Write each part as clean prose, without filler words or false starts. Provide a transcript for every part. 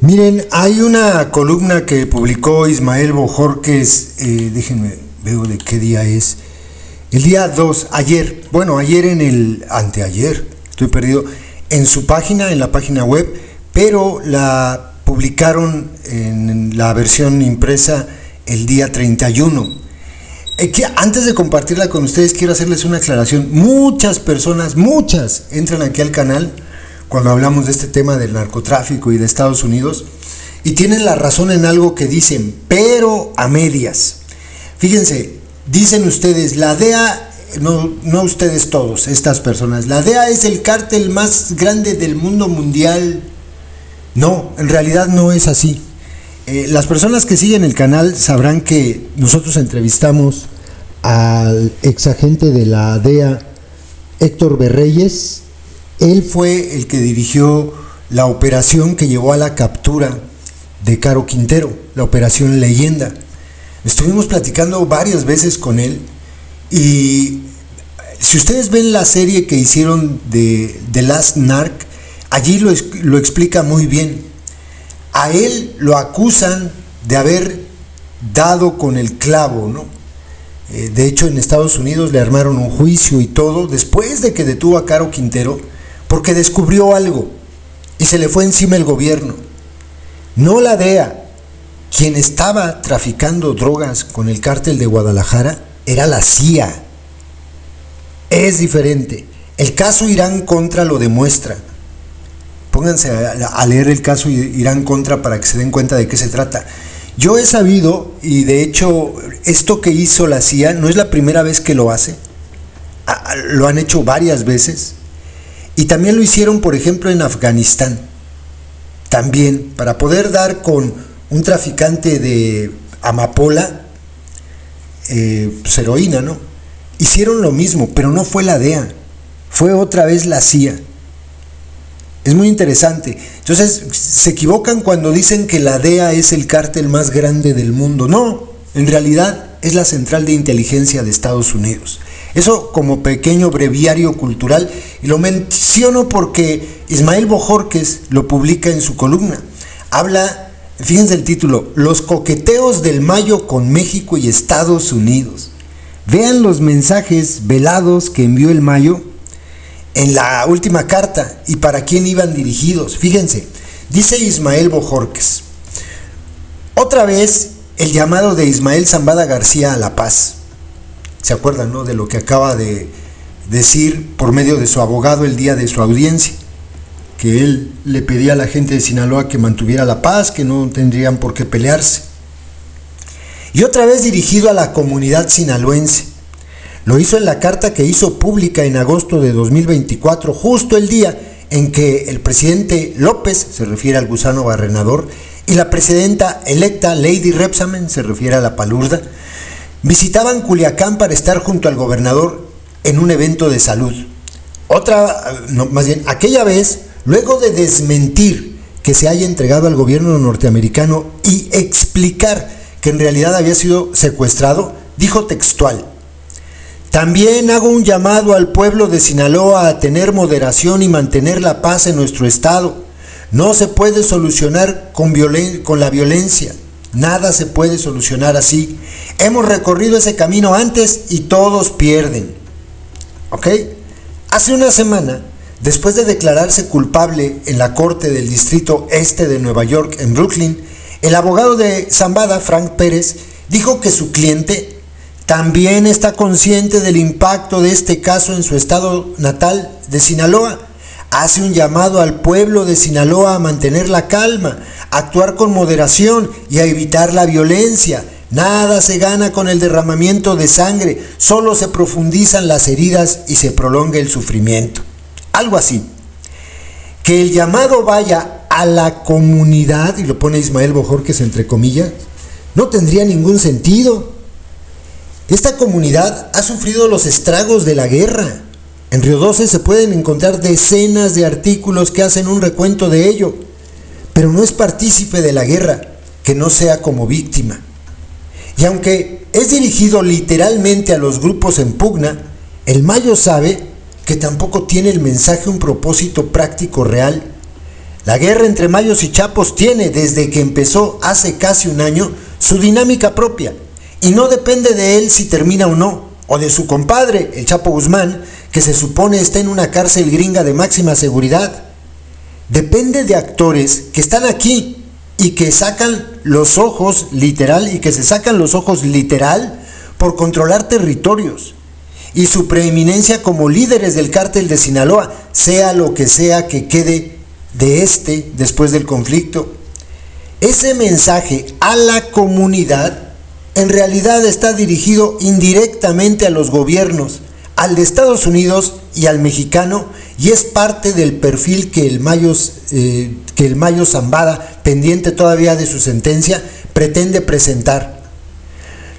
Miren, hay una columna que publicó Ismael Bojorquez, déjenme, veo de qué día es. El día 2, ayer, anteayer, estoy perdido, en su página, en la página web, pero la publicaron en la versión impresa el día 31. Antes de compartirla con ustedes, quiero hacerles una aclaración. Muchas personas, entran aquí al canal cuando hablamos de este tema del narcotráfico y de Estados Unidos, y tienen la razón en algo que dicen, pero a medias. Fíjense, dicen ustedes, la DEA, no ustedes todos, estas personas, la DEA es el cártel más grande del mundo mundial. No, en realidad no es así. Las personas que siguen el canal sabrán que nosotros entrevistamos al exagente de la DEA, Héctor Berreyes. Él fue el que dirigió la operación que llevó a la captura de Caro Quintero, la operación Leyenda. Estuvimos platicando varias veces con él, y si ustedes ven la serie que hicieron de The Last Narc, allí lo explica muy bien. A él lo acusan de haber dado con el clavo, ¿no? De hecho, en Estados Unidos le armaron un juicio y todo, después de que detuvo a Caro Quintero, porque descubrió algo y se le fue encima el gobierno. No la DEA. Quien estaba traficando drogas con el cártel de Guadalajara era la CIA. Es diferente. El caso Irán Contra lo demuestra. Pónganse a leer el caso Irán Contra para que se den cuenta de qué se trata. Yo he sabido, y de hecho esto que hizo la CIA no es la primera vez que lo hace, lo han hecho varias veces, y también lo hicieron, por ejemplo, en Afganistán. También, para poder dar con un traficante de amapola, heroína, ¿no? Hicieron lo mismo, pero no fue la DEA, fue otra vez la CIA. Es muy interesante. Entonces, se equivocan cuando dicen que la DEA es el cártel más grande del mundo. No, en realidad es la Central de Inteligencia de Estados Unidos. Eso como pequeño breviario cultural, y lo menciono porque Ismael Bojorquez lo publica en su columna. Habla, fíjense el título, Los coqueteos del Mayo con México y Estados Unidos. Vean los mensajes velados que envió el Mayo en la última carta y para quién iban dirigidos. Fíjense, dice Ismael Bojorquez: otra vez el llamado de Ismael Zambada García a la paz. ¿Se acuerdan, no?, de lo que acaba de decir por medio de su abogado el día de su audiencia, que él le pedía a la gente de Sinaloa que mantuviera la paz, que no tendrían por qué pelearse. Y otra vez dirigido a la comunidad sinaloense. Lo hizo en la carta que hizo pública en agosto de 2024, justo el día en que el presidente López, se refiere al gusano barrenador, y la presidenta electa Lady Repsamen, se refiere a la palurda, visitaban Culiacán para estar junto al gobernador en un evento de salud. Aquella vez, luego de desmentir que se haya entregado al gobierno norteamericano y explicar que en realidad había sido secuestrado, dijo textual: también hago un llamado al pueblo de Sinaloa a tener moderación y mantener la paz en nuestro estado. No se puede solucionar con la violencia. Nada se puede solucionar así. Hemos recorrido ese camino antes y todos pierden. ¿Ok? Hace una semana, después de declararse culpable en la corte del distrito este de Nueva York, en Brooklyn, el abogado de Zambada, Frank Pérez, dijo que su cliente también está consciente del impacto de este caso en su estado natal de Sinaloa. Hace un llamado al pueblo de Sinaloa a mantener la calma, a actuar con moderación y a evitar la violencia. Nada se gana con el derramamiento de sangre, solo se profundizan las heridas y se prolonga el sufrimiento. Algo así. Que el llamado vaya a la comunidad, y lo pone Ismael Bojorquez entre comillas, no tendría ningún sentido. Esta comunidad ha sufrido los estragos de la guerra. En Río 12 se pueden encontrar decenas de artículos que hacen un recuento de ello, pero no es partícipe de la guerra que no sea como víctima. Y aunque es dirigido literalmente a los grupos en pugna, el Mayo sabe que tampoco tiene el mensaje un propósito práctico real. La guerra entre mayos y chapos tiene, desde que empezó hace casi un año, su dinámica propia, y no depende de él si termina o no, o de su compadre, el Chapo Guzmán, que se supone está en una cárcel gringa de máxima seguridad. Depende de actores que están aquí y que sacan los ojos literal por controlar territorios, y su preeminencia como líderes del cártel de Sinaloa, sea lo que sea que quede de después del conflicto. Ese mensaje a la comunidad en realidad está dirigido indirectamente a los gobiernos, al de Estados Unidos y al mexicano, y es parte del perfil que el Mayo Zambada, pendiente todavía de su sentencia, pretende presentar.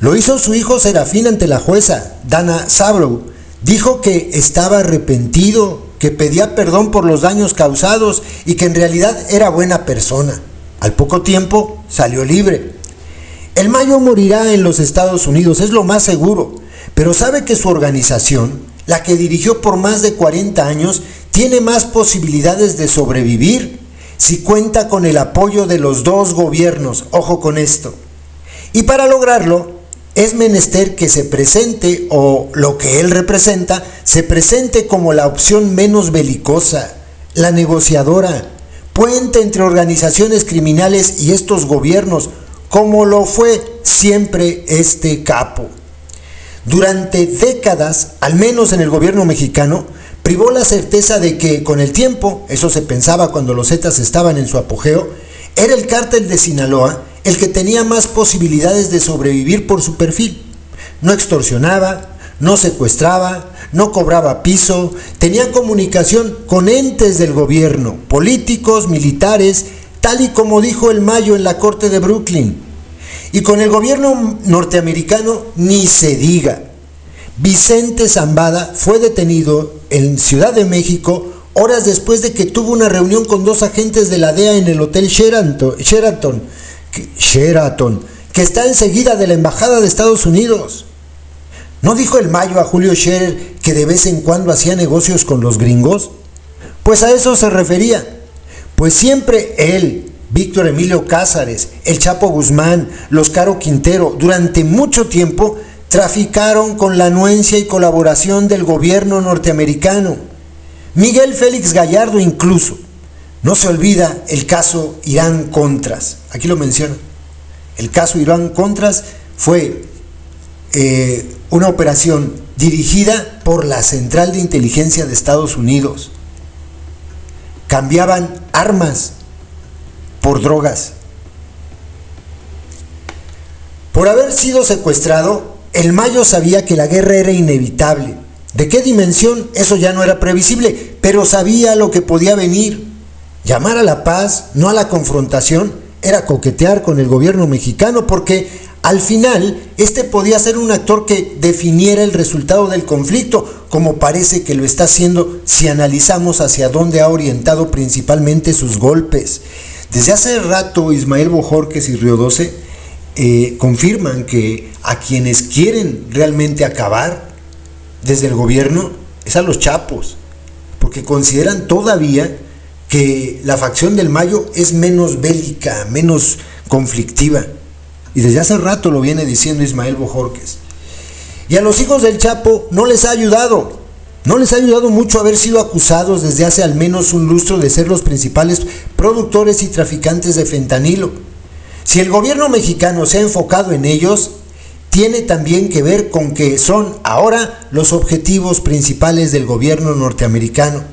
Lo hizo su hijo Serafín ante la jueza, Dana Sabrow. Dijo que estaba arrepentido, que pedía perdón por los daños causados y que en realidad era buena persona. Al poco tiempo salió libre. El Mayo morirá en los Estados Unidos, es lo más seguro, pero sabe que su organización, la que dirigió por más de 40 años, tiene más posibilidades de sobrevivir si cuenta con el apoyo de los dos gobiernos. Ojo con esto. Y para lograrlo, es menester que se presente, o lo que él representa, se presente como la opción menos belicosa, la negociadora, puente entre organizaciones criminales y estos gobiernos, como lo fue siempre este capo. Durante décadas, al menos en el gobierno mexicano, privó la certeza de que con el tiempo, eso se pensaba cuando los Zetas estaban en su apogeo, era el cártel de Sinaloa el que tenía más posibilidades de sobrevivir por su perfil. No extorsionaba, no secuestraba, no cobraba piso, tenía comunicación con entes del gobierno, políticos, militares, tal y como dijo el Mayo en la corte de Brooklyn. Y con el gobierno norteamericano ni se diga. Vicente Zambada fue detenido en Ciudad de México horas después de que tuvo una reunión con dos agentes de la DEA en el Hotel Sheraton, que está enseguida de la Embajada de Estados Unidos. ¿No dijo el Mayo a Julio Scherer que de vez en cuando hacía negocios con los gringos? Pues a eso se refería. Pues siempre él, Víctor Emilio Cázares, el Chapo Guzmán, los Caro Quintero, durante mucho tiempo traficaron con la anuencia y colaboración del gobierno norteamericano. Miguel Félix Gallardo incluso. No se olvida el caso Irán-Contras. Aquí lo menciona. El caso Irán-Contras fue una operación dirigida por la Central de Inteligencia de Estados Unidos. Cambiaban armas por drogas. Por haber sido secuestrado, el Mayo sabía que la guerra era inevitable. ¿De qué dimensión? Eso ya no era previsible, pero sabía lo que podía venir. Llamar a la paz, no a la confrontación, era coquetear con el gobierno mexicano, porque al final podía ser un actor que definiera el resultado del conflicto, como parece que lo está haciendo si analizamos hacia dónde ha orientado principalmente sus golpes. Desde hace rato Ismael Bojorquez y Río 12 confirman que a quienes quieren realmente acabar desde el gobierno es a los chapos, porque consideran todavía que la facción del Mayo es menos bélica, menos conflictiva. Y desde hace rato lo viene diciendo Ismael Bojorquez. Y a los hijos del Chapo no les ha ayudado. No les ha ayudado mucho haber sido acusados desde hace al menos un lustro de ser los principales productores y traficantes de fentanilo. Si el gobierno mexicano se ha enfocado en ellos, tiene también que ver con que son ahora los objetivos principales del gobierno norteamericano.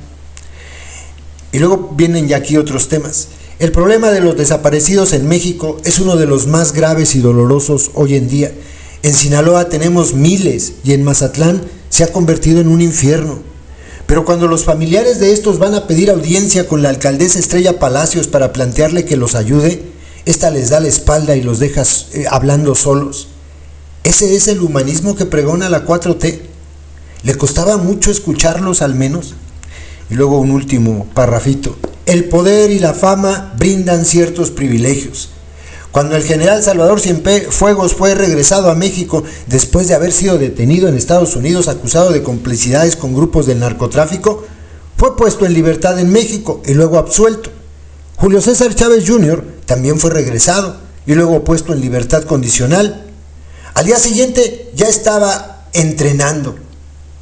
Y luego vienen ya aquí otros temas. El problema de los desaparecidos en México es uno de los más graves y dolorosos hoy en día. En Sinaloa tenemos miles y en Mazatlán se ha convertido en un infierno. Pero cuando los familiares de estos van a pedir audiencia con la alcaldesa Estrella Palacios para plantearle que los ayude, esta les da la espalda y los deja hablando solos. Ese es el humanismo que pregona la 4T. ¿Le costaba mucho escucharlos al menos? Y luego un último parrafito. El poder y la fama brindan ciertos privilegios. Cuando el general Salvador Cienfuegos fue regresado a México después de haber sido detenido en Estados Unidos acusado de complicidades con grupos del narcotráfico, fue puesto en libertad en México y luego absuelto. Julio César Chávez Jr. también fue regresado y luego puesto en libertad condicional. Al día siguiente ya estaba entrenando.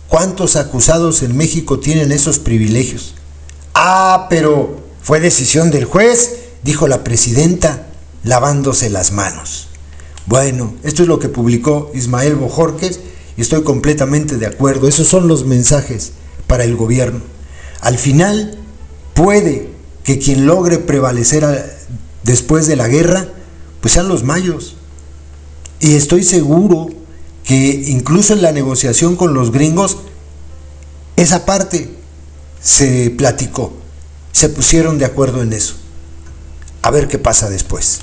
¿Cuántos acusados en México tienen esos privilegios? Pero fue decisión del juez, dijo la presidenta, lavándose las manos. Bueno, esto es lo que publicó Ismael Bojorquez y estoy completamente de acuerdo. Esos son los mensajes para el gobierno. Al final, puede que quien logre prevalecer después de la guerra, pues sean los mayos. Y estoy seguro que incluso en la negociación con los gringos, esa parte se platicó, se pusieron de acuerdo en eso. A ver qué pasa después.